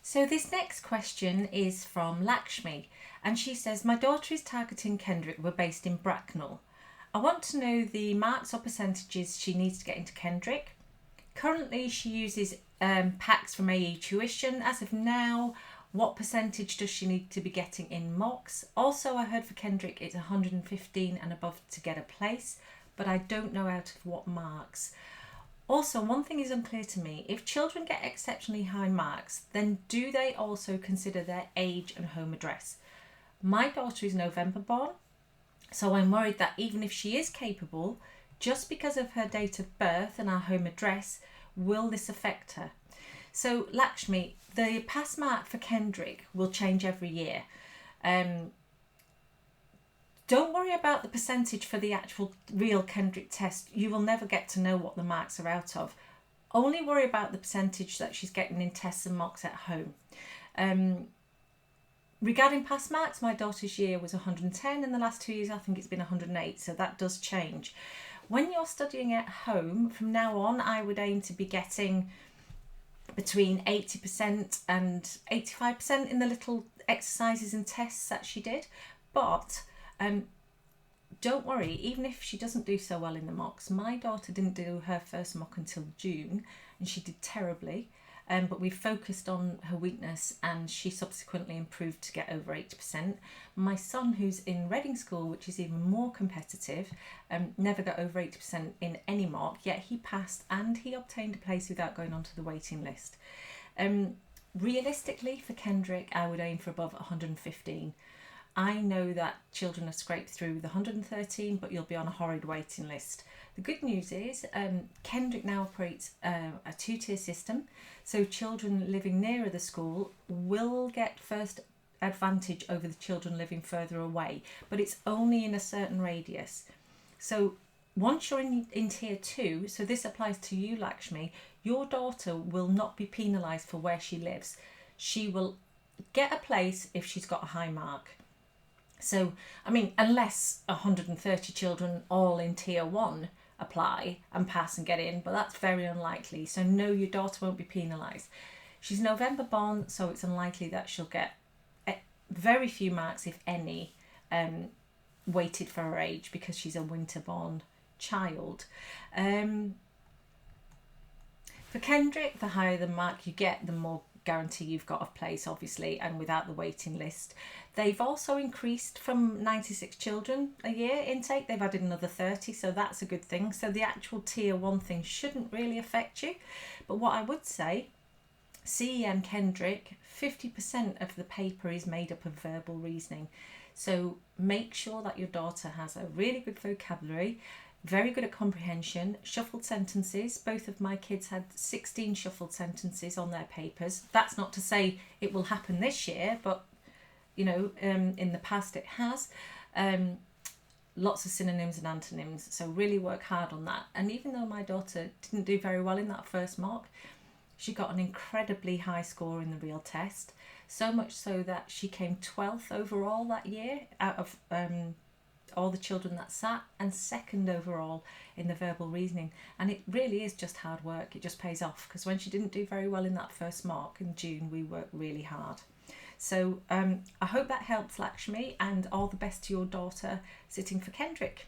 So this next question is from Lakshmi, and she says, my daughter is targeting Kendrick. We're based in Bracknell. I want to know the marks or percentages she needs to get into Kendrick. Currently she uses packs from AE Tuition. As of now, what percentage does she need to be getting in mocks? Also, I heard for Kendrick it's 115 and above to get a place, but I don't know out of what marks. Also, one thing is unclear to me. If children get exceptionally high marks, then do they also consider their age and home address? My daughter is November born, so I'm worried that even if she is capable, just because of her date of birth and our home address, will this affect her? So Lakshmi, the pass mark for Kendrick will change every year. Don't worry about the percentage for the actual real Kendrick test. You will never get to know what the marks are out of. Only worry about the percentage that she's getting in tests and mocks at home. Regarding pass marks, my daughter's year was 110. In the last 2 years, I think it's been 108. So that does change. When you're studying at home, from now on, I would aim to be getting between 80% and 85% in the little exercises and tests that she did. But don't worry, even if she doesn't do so well in the mocks. My daughter didn't do her first mock until June and she did terribly, but we focused on her weakness and she subsequently improved to get over 80%. My son, who's in Reading School, which is even more competitive, never got over 80% in any mock, yet he passed and he obtained a place without going onto the waiting list. Realistically, for Kendrick, I would aim for above 115. I know that children have scraped through the 113, but you'll be on a horrid waiting list. The good news is Kendrick now operates a two-tier system, so children living nearer the school will get first advantage over the children living further away, but it's only in a certain radius. So once you're in tier 2, so this applies to you, Lakshmi, your daughter will not be penalised for where she lives. She will get a place if she's got a high mark. So, I mean, unless 130 children all in tier 1 apply and pass and get in, but that's very unlikely. So no, your daughter won't be penalised. She's November born, so it's unlikely that she'll get very few marks, if any, weighted for her age because she's a winter born child. For Kendrick, the higher the mark you get, the more guarantee you've got a place, obviously, and without the waiting list. They've also increased from 96 children a year intake, they've added another 30, so that's a good thing. So the actual tier 1 thing shouldn't really affect you. But what I would say, CEM Kendrick, 50% of the paper is made up of verbal reasoning. So make sure that your daughter has a really good vocabulary, very good at comprehension, shuffled sentences. Both of my kids had 16 shuffled sentences on their papers. That's not to say it will happen this year, but you know, in the past it has. Lots of synonyms and antonyms, so really work hard on that. And even though my daughter didn't do very well in that first mock, she got an incredibly high score in the real test, so much so that she came 12th overall that year out of all the children that sat, and 2nd overall in the verbal reasoning. And it really is just hard work. It just pays off, because when she didn't do very well in that first mock in June, we worked really hard. So I hope that helps, Lakshmi, and all the best to your daughter sitting for Kendrick.